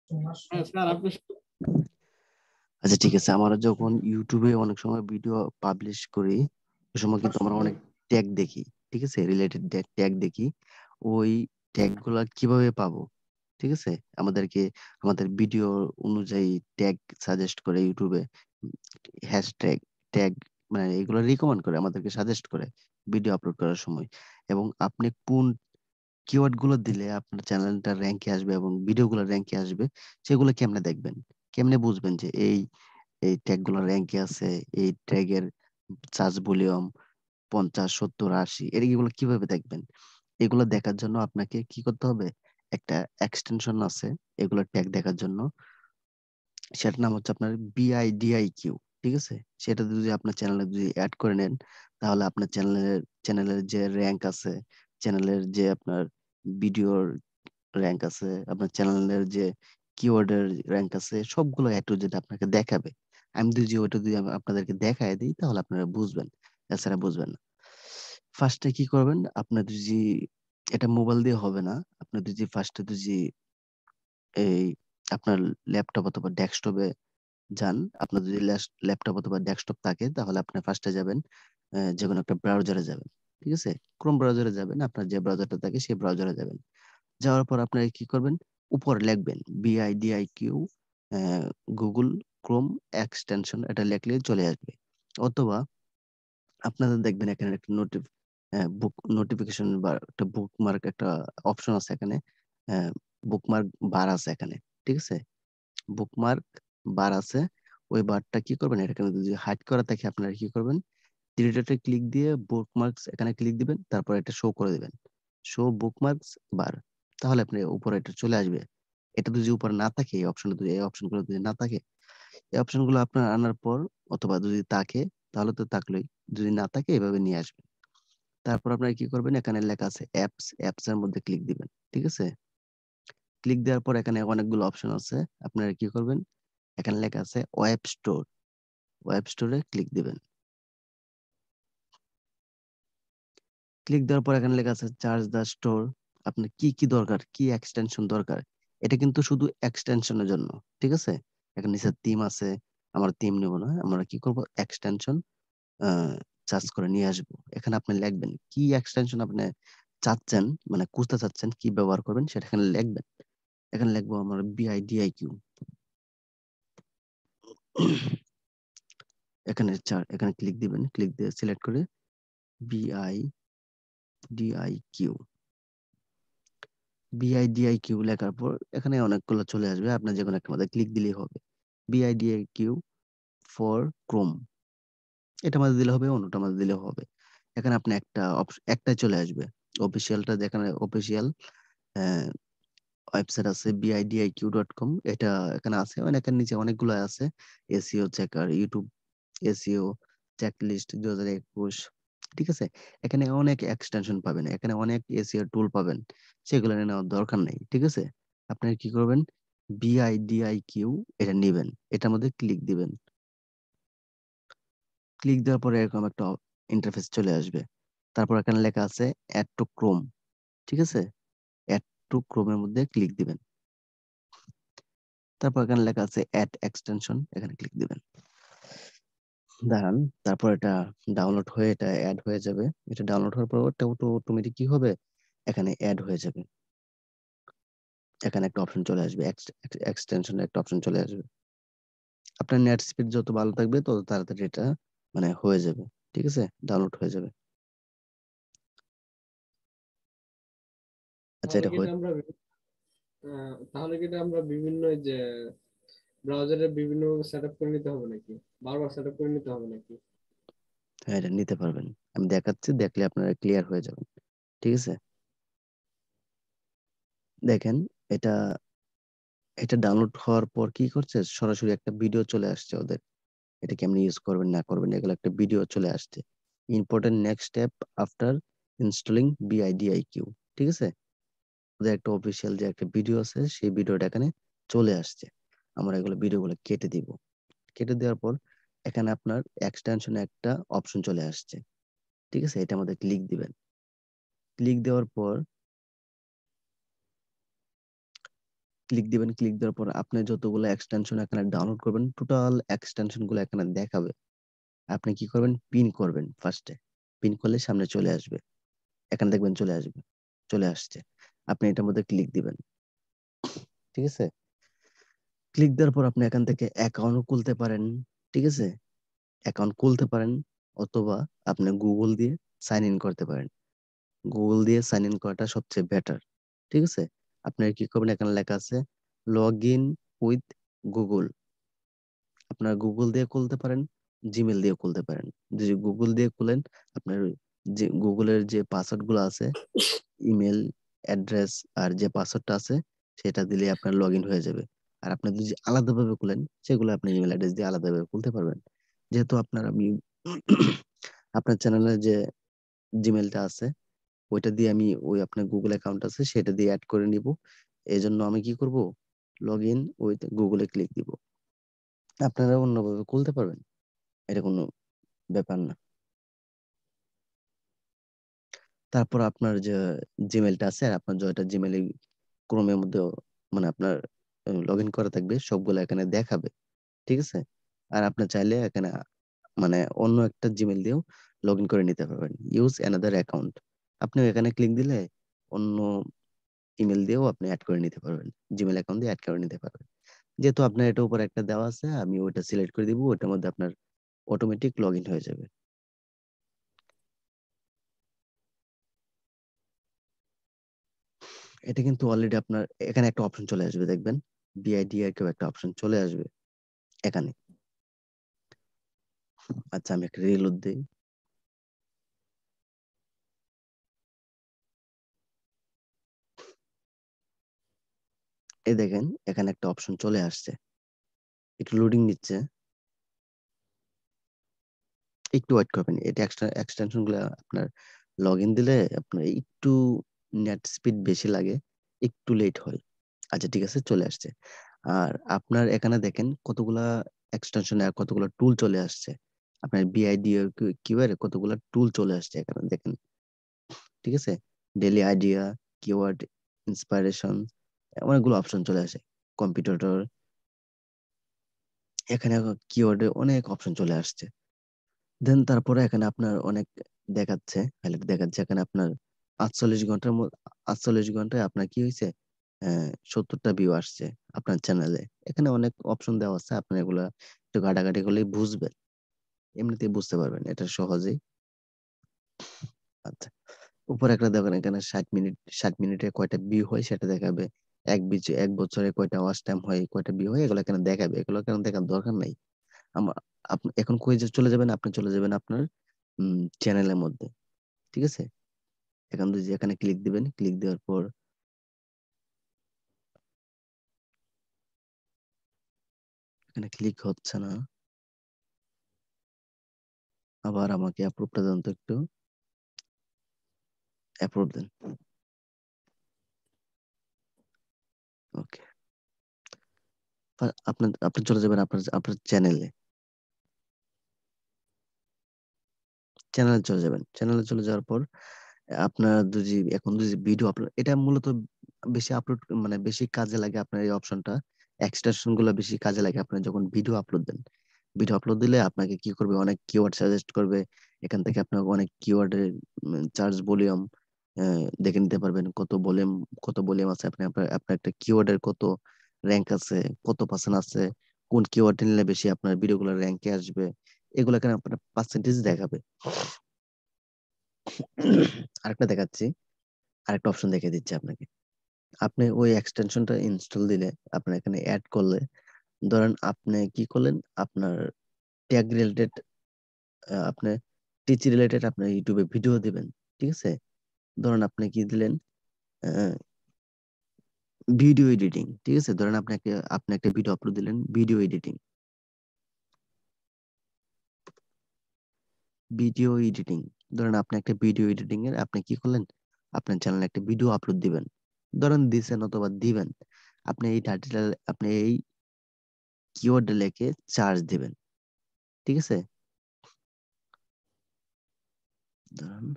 হ্যাঁ স্যার, আপনি আচ্ছা ঠিক আছে, আমরা যখন ইউটিউবে অনেক সময় ভিডিও পাবলিশ করি ওই সময় কিন্তু আমরা অনেক ট্যাগ দেখি, ঠিক আছে, রিলেটেড ট্যাগ দেখি। ওই ট্যাগ গুলা কিভাবে পাবো? ঠিক আছে, আমাদেরকে আমাদের ভিডিও অনুযায়ী ট্যাগ সাজেস্ট করে ইউটিউবে, হ্যাশট্যাগ, ট্যাগ, মানে এগুলো রিকমেন্ড করে আমাদেরকে, সাজেস্ট করে ভিডিও আপলোড করার সময়। এবং আপনি কোন কিওয়ার্ড গুলো দিলে আপনার চ্যানেলটা র্যাঙ্কে আসবে এবং ভিডিওগুলো র্যাঙ্কে আসবে, সেগুলো কেমনে দেখবেন? কেমনে বুঝবেন যে এই এই ট্যাগ গুলো র্যাঙ্কে আছে, এই ট্যাগের সার্চ ভলিউম 50, 70, 80, এগুলো কিভাবে দেখবেন? এগুলো দেখার জন্য আপনাকে কি করতে হবে? একটা এক্সটেনশন আছে এগুলো ট্যাগ দেখার জন্য, সেটার নাম হচ্ছে আপনার VidIq। ঠিক আছে, সেটা যদি আপনার চ্যানেলে যদি অ্যাড করে নেন, তাহলে আপনার চ্যানেলের যে র্যাঙ্ক আছে, চ্যানেলের যে আপনার ভিডিওর র্যাঙ্ক আছে, আপনার চ্যানেলের যে কিওয়ার্ডের র্যাঙ্ক আছে, সবগুলো এ টু জেড আপনাকে দেখাবে। আমি যদি ওইটা যদি আপনাদেরকে দেখায় দিই তাহলে আপনারা বুঝবেন, এছাড়া বুঝবেন না। ফার্স্টে কি করবেন, আপনার যদি এটা মোবাইল দিয়ে হবে না, আপনার যদি ফার্স্টে যদি এই আপনার ল্যাপটপ অথবা ডেস্কটপে যান, আপনার যদি ল্যাপটপ অথবা ডেস্কটপ থাকে তাহলে আপনি ফার্স্টে যাবেন, যে কোনো একটা ব্রাউজারে যাবেন। ঠিক আছে, ক্রোম ব্রাউজারে যাবেন, আপনার যে ব্রাউজারটা থাকে সেই ব্রাউজারে যাবেন। যাওয়ার পর আপনারা কি করবেন, উপরে লিখবেন VidIq, গুগল ক্রোম এক্সটেনশন, এটা লিখলে চলে আসবে। অথবা আপনাদের দেখবেন এখানে একটা বুক নোটিফিকেশন বা একটা বুকমার্ক, একটা অপশন আছে এখানে, বুকমার্ক বার আছে এখানে। ঠিক আছে, বুকমার্ক বার আছে। ওই বারটা কি করবেন, এটা যদি হাইড করা থাকে আপনারা কি করবেন, থ্রি ডটে ক্লিক দিয়ে বুকমার্কস এখানে ক্লিক দিবেন, তারপর এটা শো করে দিবেন, শো বুকমার্কস বার। তাহলে আপনি উপরে এটা চলে আসবে। এটা যদি উপরে না থাকে, এই অপশনটা যদি, এই অপশনগুলো যদি না থাকে, এই অপশনগুলো আপনার আনার পর, অথবা যদি থাকে তাহলে তো থাকলোই, যদি না থাকে এভাবে নিয়ে আসবেন। তারপর আপনারা কি করবেন, এখানে লেখা আছে অ্যাপস, অ্যাপস এর মধ্যে ক্লিক দিবেন। ঠিক আছে, ক্লিক দেওয়ার পর এখানে অনেকগুলো অপশন আছে, আপনারা কি করবেন, এখানে লেখা আছে ওয়েব স্টোর, ওয়েব স্টোরে ক্লিক দিবেন। ক্লিক দেওয়ার পর এখানে লেখা আছে চার্জ দা স্টোর। আপনার কি কি দরকার, কি এক্সটেনশন দরকার, এটা কিন্তু শুধু এক্সটেনশনের জন্য। ঠিক আছে, এখানে নিচে থিম আছে, আমরা থিম নেব না, আমরা কি করব, এক্সটেনশন চার্জ করে নিয়ে আসবো। এখানে আপনি লিখবেন কি এক্সটেনশন আপনি চাচ্ছেন, মানে খুঁজতে চাচ্ছেন, কি ব্যবহার করবেন সেটা এখানে লিখবেন। এখানে লিখবো আমার VidIq। এখানে ক্লিক দিবেন, ক্লিক দিয়ে সিলেক্ট করে VidIq, VidIq লেখার পর এখানে অনেকগুলো চলে আসবে, আপনার যে কোনো একটা মধ্যে ক্লিক দিলেই হবে। VidIq ফর ক্রোম, এটা মধ্যে দিলে হবে, অন্যটা মধ্যে দিলে হবে। এখানে আপনি একটা একটাই চলে আসবে, অফিসিয়ালটা, যেখানে অফিসিয়াল ওয়েবসাইট আছে VidIq.com, এটা এখানে আছে, মানে এখানে নিচে অনেকগুলো আছে, SEO checker, YouTube SEO checklist 2021। ঠিক আছে, এখানে অনেক এক্সটেনশন পাবেন, এখানে অনেক এসইও টুল পাবেন, সেগুলো নিয়ে নেওয়ার দরকার নেই। ঠিক আছে, আপনারা কি করবেন, VidIq এটা নেবেন, এটার মধ্যে ক্লিক দিবেন। ক্লিক দেওয়ার পরে এরকম একটা ইন্টারফেস চলে আসবে। তারপর এখানে লেখা আছে অ্যাড টু ক্রোম। ঠিক আছে, অ্যাড টু ক্রোমের মধ্যে ক্লিক দিবেন। তারপর এখানে লেখা আছে অ্যাড এক্সটেনশন, এখানে ক্লিক দিবেন। দাঁড়ান, তারপর এটা ডাউনলোড হয়ে এটা অ্যাড হয়ে যাবে। এটা ডাউনলোড হওয়ার পর ওটা অটোমেটিক কি হবে, এখানে অ্যাড হয়ে যাবে। এখানে একটা অপশন চলে আসবে, এক্সটেনশনের একটা অপশন চলে আসবে। আপনার নেট স্পিড যত ভালো থাকবে তত তাড়াতাড়ি এটা মানে হয়ে যাবে। ঠিক আছে, ডাউনলোড হয়ে যাবে। আচ্ছা, তাহলে এটা কি হয়ে, এটা আমরা তাহলে কি এটা আমরা বিভিন্ন এই যে ব্রাউজারে বিভিন্ন সেট আপ করে নিতে হবে নাকি, বারবার সেট আপ করে নিতে হবে নাকি? হ্যাঁ, এটা নিতে পারবেন, আমি দেখাচ্ছি, দেখলে আপনারা ক্লিয়ার হয়ে যাবেন। ঠিক আছে, দেখেন, এটা এটা ডাউনলোড হওয়ার পর কি করছে, সরাসরি একটা ভিডিও চলে আসছে ওদের, এটা কেমনি ইউজ করবেন না করবেন এগুলো একটা ভিডিও চলে আসছে, important next step after installing VidIq। ঠিক আছে, ওদের একটা অফিসিয়াল যে একটা ভিডিও আছে সেই ভিডিওটা এখানে চলে আসছে। আমরা এগুলো ভিডিওগুলো কেটে দিব। কেটে দেওয়ার পর এখানে আপনার এক্সটেনশনে একটা অপশন চলে আসছে। ঠিক আছে, এটা আমাদের ক্লিক দিবেন। ক্লিক দেওয়ার পর ক্লিক দিবেন, ক্লিক দেওয়ার পর আপনি যতগুলো এক্সটেনশন এখানে ডাউনলোড করবেন টোটাল এক্সটেনশন গুলো এখানে দেখাবে। আপনি কি করবেন, পিন করবেন ফার্স্টে। পিন করলে সামনে চলে আসবে, এখানে দেখবেন চলে আসবে, চলে আসছে। আপনি এটার মধ্যে ক্লিক দিবেন, ঠিক আছে? ক্লিক দেওয়ার পর আপনি এখান থেকে অ্যাকাউন্ট খুলতে পারেন, ঠিক আছে? অ্যাকাউন্ট খুলতে পারেন, অথবা আপনি গুগল দিয়ে সাইন ইন করতে পারেন। গুগল দিয়ে সাইন ইন করাটা সবচেয়ে বেটার, ঠিক আছে? আপনার কি করবেন, এখানে লেখা আছে লগ ইন উইথ গুগল। আপনার গুগল দিয়ে খুলতে পারেন, জিমেল দিয়ে খুলতে পারেন। যদি গুগল দিয়ে খুলেন, আপনার যে গুগলের যে পাসওয়ার্ড গুলো আছে, ইমেল অ্যাড্রেস আর যে পাসওয়ার্ডটা আছে, সেটা দিলে আপনার লগ ইন হয়ে যাবে। আর আপনি যদি আলাদাভাবে খুলেন, সেগুলো আপনি ইমেল অ্যাড্রেস দিয়ে আলাদাভাবে খুলতে পারবেন। যেহেতু আপনার আমি আপনার চ্যানেলে যে জিমেলটা আছে, ওইটা দিয়ে আমি ওই আপনার গুগল অ্যাকাউন্ট আছে সেটা দিয়ে অ্যাড করে নিব। এই জন্য আমি কি করব, লগ ইন উইথ গুগলে ক্লিক দিব। আপনারা অন্যভাবে খুলতে পারবেন, এটা কোনো ব্যাপার না। তারপর আপনার যে জিমেলটা আছে, আর আপনার যেটা জিমেলে ক্রোমের মধ্যে মানে আপনার লগ ইন করা থাকবে, সবগুলো এখানে দেখাবে, ঠিক আছে? আর আপনি চাইলে এখানে মানে অন্য একটা জিমেল দিয়েও লগ ইন করে নিতে পারবেন, ইউজ অ্যানাদার অ্যাকাউন্ট। আপনি এখানে ক্লিক দিলে অন্য ইমেল দিয়েও আপনি অ্যাড করে নিতে পারবেন, জিমেল অ্যাকাউন্ট দিয়ে অ্যাড করে নিতে পারবেন। যেহেতু আপনার এটার উপর একটা দেওয়া আছে, আমি ওইটা সিলেক্ট করে দিব, ওটার মধ্যে আপনার অটোমেটিক লগ ইন হয়ে যাবে। এটা কিন্তু অলরেডি আপনার এখানে একটা অপশন চলে আসবে, দেখবেন বিআইডিআর কেউ একটা অপশন চলে আসবে এখানে। আচ্ছা, আমি একটা রিলোড দিই। এই দেখেন এখানে একটা অপশন চলে আসছে, একটু লোডিং নিচ্ছে, একটু ওয়েট করবেন। এটা এক্সট্রা এক্সটেনশন গুলো আপনার লগ ইন দিলে আপনার একটু নেট স্পিড বেশি লাগে, একটু লেট হয়। আচ্ছা ঠিক আছে, চলে আসছে। আর আপনার এখানে দেখেন কতগুলা এক্সটেনশন আর কতগুলো টুল চলে আসছে। আপনার বিআইডি কিউআর কতগুলো টুল চলে আসছে এখানে দেখেন, ঠিক আছে? ডেইলি আইডিয়া, কিওয়ার্ড ইন্সপাইরেশন, অনেকগুলো অপশন চলে আসে। কম্পিউটার, এখানে কিওয়ার্ডে অনেক অপশন চলে আসছে। দেন তারপরে এখানে আপনার অনেক দেখাচ্ছে, হাইলাইট দেখাচ্ছে এখানে আপনার 48 ঘন্টার মধ্যে, 48 ঘন্টায় আপনার কি হয়েছে, 70টা ভিউ আসছে আপনার চ্যানেলে। এখানে অনেক অপশন দেওয়া আছে, আপনি এগুলা একটু ঘাটাঘাটি করলেই বুঝবেন, এমনিতেই বুঝতে পারবেন এটা সহজেই। আচ্ছা, উপরে একটা দেখেন এখানে 60 মিনিট, 60 মিনিটে কয়টা ভিউ হয় সেটা দেখাবে। এক বছরে কয়টা ওয়াচ টাইম হয়, কয়টা ভিউ হয়, এগুলো এখানে দেখাবে। এগুলো কেন দেখার দরকার নাই। আমার আপনি এখন কই যে চলে যাবেন, আপনি চলে যাবেন আপনার চ্যানেলের মধ্যে, ঠিক আছে? এখন যদি এখানে ক্লিক দিবেন, ক্লিক দেওয়ার পর এখানে ক্লিক হচ্ছে না, আবার আমাকে অ্যাপ্রুভটা দেন তো একটু, অ্যাপ্রুভ দেন। ওকে, আপনার আপনি চলে যাবেন আপনার আপনার চ্যানেলে, চ্যানেলে চলে যাবেন। চ্যানেলে চলে যাওয়ার পর আপনার যদি এখন যদি ভিডিও আপলোড, এটা মূলত বেশি আপলোড মানে বেশি কাজে লাগে আপনার এই অপশনটা। এক্সটেনশন গুলো বেশি কাজে লাগে আপনার যখন ভিডিও আপলোড দেন। ভিডিও আপলোড দিলে আপনাকে কি করবে, অনেক কিওয়ার্ড সাজেস্ট করবে। এখান থেকে আপনার অনেক কিওয়ার্ডের চার্জ ভলিউম দেখে নিতে পারবেন, কত ভলিউম আছে, আপনি আপনার আপনার একটা কিওয়ার্ডের কত র্যাঙ্ক আছে, কত পার্সেন্ট আছে, কোন কিওয়ার্ড নিলে বেশি আপনার ভিডিওগুলো র্যাঙ্কে আসবে, এগুলো এখানে আপনার পার্সেন্টেজ দেখাবে। আরেকটা দেখাচ্ছি, আরেকটা অপশন দেখে দিচ্ছি আপনাকে। আপনি ওই এক্সটেনশনটা ইনস্টল দিলে, আপনার এখানে অ্যাড করলে, ধরেন আপনি কি করলেন, আপনার ট্যাগ রিলেটেড, আপনি টিচ রিলেটেড আপনার ইউটিউবে ভিডিও দিবেন, ঠিক আছে? ধরেন আপনি কি দিলেন, ভিডিও এডিটিং, ঠিক আছে? ধরেন আপনি একটা ভিডিও আপলোড দিলেন, ভিডিও এডিটিং, ভিডিও এডিটিং। ধরেন আপনি একটা ভিডিও এডিটিং এর আপনি কি করলেন, আপনার চ্যানেলে একটা ভিডিও আপলোড দিবেন, ধরেন দিছেন অথবা দিবেন। আপনি এই টাইটেল, আপনি এই কিওয়ার্ড লিখে চার্জ দিবেন, ঠিক আছে? ধরেন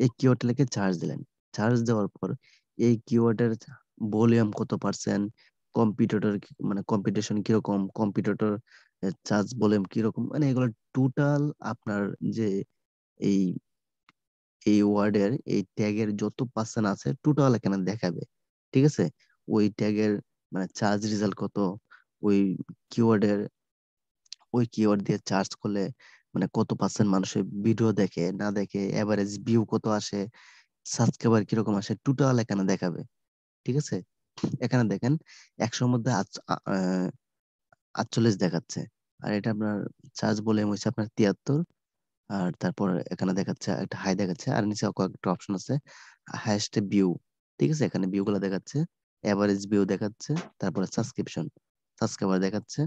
এই কিওয়ার্ড লিখে চার্জ দিলেন। চার্জ দেওয়ার পর এই কিওয়ার্ডের ভলিউম কত পার্সেন্ট, কম্পিটিটর মানে কম্পিটিশন কিরকম, কম্পিটিটর চার্জ ভলিউম কিরকম, মানে এগুলো টোটাল আপনার যে এই এই ওয়ার্ডের এই ট্যাগের যত পার্সেন্ট আছে টোটাল এখানে দেখাবে। ঠিক আছে, ওই ট্যাগের মানে চার্জ রেজাল্ট কত, ওই কিওয়ার্ডের ওই কিওয়ার্ড দিয়ে চার্জ করলে মানে কত পার্সেন্ট মানুষের ভিডিও দেখে না দেখে, এভারেজ ভিউ কত আসে, সাবস্ক্রাইবার কিরকম আসে, টোটাল এখানে দেখাবে। ঠিক আছে, এখানে দেখেন 100-র মধ্যে 48 দেখাচ্ছে। আর এটা আপনার চার্জ ভলিউম হচ্ছে আপনার 73। আর তারপর এখানে দেখাচ্ছে একটা হাই দেখাচ্ছে, আর নিচে কয়েকটা অপশন আছে, হাইয়েস্ট ভিউ। ঠিক আছে, এখানে ভিউ গুলো দেখাচ্ছে, এভারেজ ভিউ দেখাচ্ছে, তারপরে সাবস্ক্রিপশন, সাবস্ক্রাইবার দেখাচ্ছে,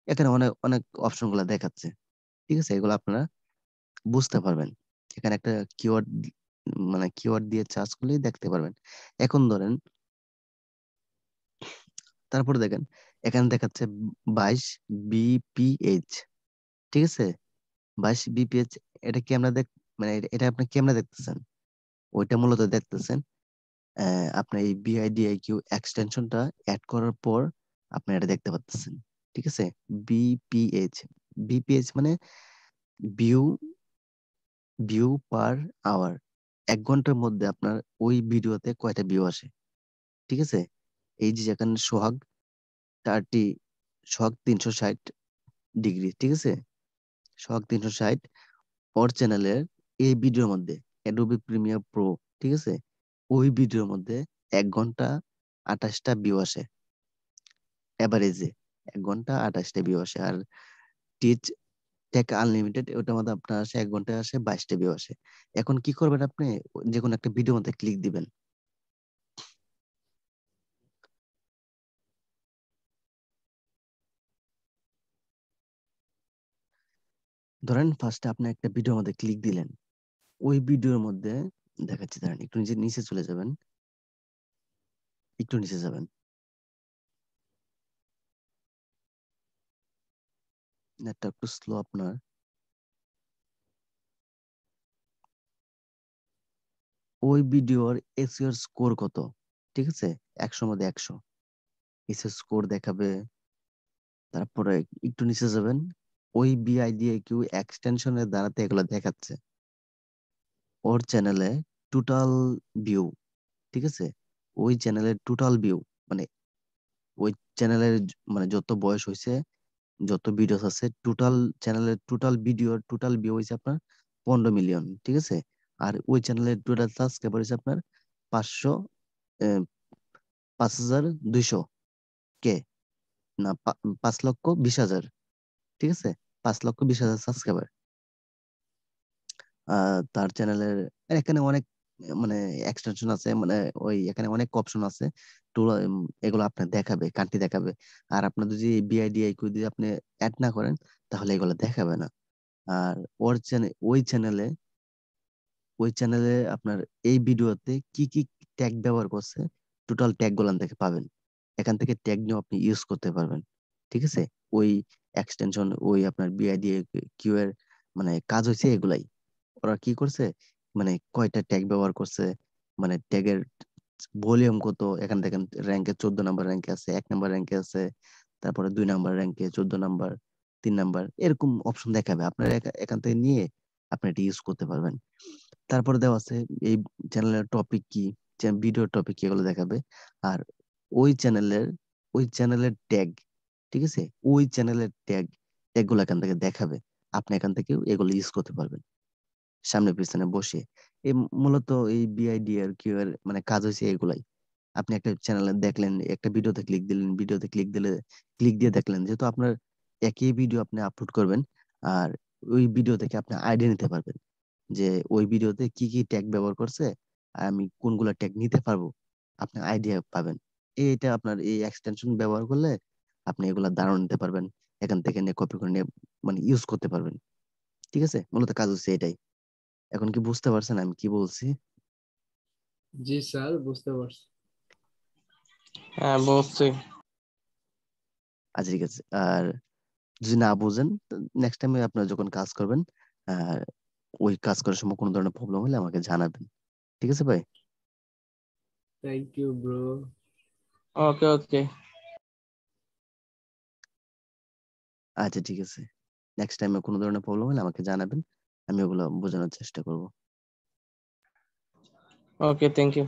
এখানে অনেক অনেক অপশন গুলো দেখাচ্ছে। ঠিক আছে, এগুলো আপনারা বুঝতে পারবেন। এখানে একটা কিওয়ার্ড মানে কিওয়ার্ড দিয়ে সার্চ করলেই দেখতে পারবেন। এখন ধরেন তারপরে দেখেন এখানে দেখাচ্ছে 22 বিপিএইচ। ঠিক আছে, 22 বিপিএইচ, এটা কি আমরা মানে এটা আপনি কেমনে দেখতেছেন? ওইটা মূলত দেখতেছেন আপনার এই বিআইডিআইকিউ এক্সটেনশনটা অ্যাড করার পর আপনি এটা দেখতে পাচ্ছেন। ঠিক আছে, বিপিএইচ, বিপিএইচ মানে ভিউ, ভিউ পার আওয়ার, 1 ঘন্টার মধ্যে আপনার ওই ভিডিওতে কয়টা ভিউ আসে। ঠিক আছে, এই যে যেখানে সোহাগ 30, সোহাগ 360 ডিগ্রি, ঠিক আছে, সোহাগ 360 ওর চ্যানেলের এই ভিডিওর মধ্যে অ্যাডোবি প্রিমিয়ার প্রো, ঠিক আছে, ওই ভিডিওর মধ্যে 1 ঘন্টা 28টা ভিউ আসে এভারেজে, 1 ঘন্টা 28টা ভিউ আসে। আর টিচ টেক আনলিমিটেড ওটার মধ্যে আপনার আসে 1 ঘন্টায় আসে 22টা ভিউ আসে। এখন কি করবেন আপনি? যে কোনো একটা ভিডিওর মধ্যে ক্লিক দিবেন। ধরেন ফার্স্টে আপনি একটা ভিডিওর মধ্যে ক্লিক দিলেন, ওই ভিডিওর মধ্যে দেখাচ্ছি, দাঁড়ান একটু নিচে নিচে চলে যাবেন, একটু নিচে যাবেন, নেটটা একটু স্লো আপনার। ওই ভিডিওর এসইও স্কোর কত? ঠিক আছে, 100-র মধ্যে 100 এসইও স্কোর দেখাবে। তারপরে একটু নিচে যাবেন, ওই বিআইডিএকিউ এক্সটেনশনের দ্বারাতে এগুলো দেখাচ্ছে ওর চ্যানেলে টোটাল ভিউ। ঠিক আছে, ওই চ্যানেলের টোটাল ভিউ মানে ওই চ্যানেলের মানে যত বয়স হয়েছে, যত ভিডিওস আছে, টোটাল চ্যানেলের টোটাল ভিডিও টোটাল ভিউ হয়েছে আপনার 15 মিলিয়ন। ঠিক আছে, আর ওই চ্যানেলের টোটাল সাবস্ক্রাইবার হয়েছে আপনার 500 5200 কে, না 5,20,000। ঠিক আছে, 5,20,000 সাবস্ক্রাইবার। তার চ্যানেলের এখানে অনেক মানে এক্সটেনশন আছে, মানে ওই এখানে অনেক অপশন আছে। তো এগুলো আপনার দেখাবে, কান্ট্রি দেখাবে। আর আপনার যদি বিআইডিআই যদি আপনি অ্যাড না করেন তাহলে এগুলো দেখাবে না। আর ওর চ্যানেল ওই চ্যানেলে আপনার এই ভিডিওতে কি কি ট্যাগ ব্যবহার করছে, টোটাল ট্যাগ গুলো থেকে পাবেন। এখান থেকে ট্যাগ নিয়ে আপনি ইউজ করতে পারবেন। ঠিক আছে, ওই এক্সটেনশন ওই আপনার বিআইডিএকিউ এর মানে কাজ হয়েছে এগুলাই। ওরা কি করছে, মানে কয়টা ট্যাগ ব্যবহার করছে, মানে ট্যাগের ভলিউম কত, এখান থেকে র্যাঙ্কে 14 নম্বর র্যাঙ্কে আছে, 1 নম্বর র্যাঙ্কে আছে, তারপরে 2 নম্বর র্যাঙ্কে, 14 নম্বর, 3 নম্বর, এরকম অপশন দেখাবে। আপনার এখান থেকে নিয়ে আপনি এটা ইউজ করতে পারবেন। তারপরে দেওয়া আছে এই চ্যানেলের টপিক কি, ভিডিও টপিক কি, এগুলো দেখাবে। আর ওই চ্যানেলের ওই চ্যানেলের ট্যাগ, ঠিক আছে, ওই চ্যানেলের ট্যাগ ট্যাগ গুলো এখান থেকে দেখাবে। আপনি এখান থেকে এগুলো ইউজ করতে পারবেন সামনে পিছনে বসে। এই মূলত এই বিআইডিআর কিউ এর মানে কাজ হয়েছে এগুলাই। আপনি একটা চ্যানেলে দেখলেন, একটা ভিডিওতে ক্লিক দিলেন, ভিডিওতে ক্লিক দিয়ে দেখলেন, যেহেতু আপনার একই ভিডিও আপনি আপলোড করবেন, আর ওই ভিডিও থেকে আপনি আইডিয়া নিতে পারবেন যে ওই ভিডিওতে কি কি ট্যাগ ব্যবহার করছে, আর আমি কোনগুলা ট্যাগ নিতে পারবো, আপনি আইডিয়া পাবেন। এইটা আপনার এই এক্সটেনশন ব্যবহার করলে আপনি এগুলা ধারণা নিতে পারবেন, এখান থেকে নিয়ে কপি করে নিয়ে মানে ইউজ করতে পারবেন। ঠিক আছে, মূলত কাজ হচ্ছে এটাই। এখন কি বুঝতে পারছেন আমি কি বলছি? জি স্যার, বুঝতে পারছি। হ্যাঁ বুঝছি। আচ্ছা ঠিক আছে। আর যদি না বুঝেন, নেক্সট টাইমে আপনারা যখন কাজ করবেন, আহ ওই কাজ করার সময় কোনো ধরনের প্রবলেম হলে আমাকে জানাবেন। ঠিক আছে ভাই? Thank you bro. Okay okay. আচ্ছা ঠিক আছে, নেক্সট টাইমে কোনো ধরনের প্রবলেম হলে আমাকে জানাবেন, আমি ওগুলো বোঝানোর চেষ্টা করব। ওকে, থ্যাংক ইউ।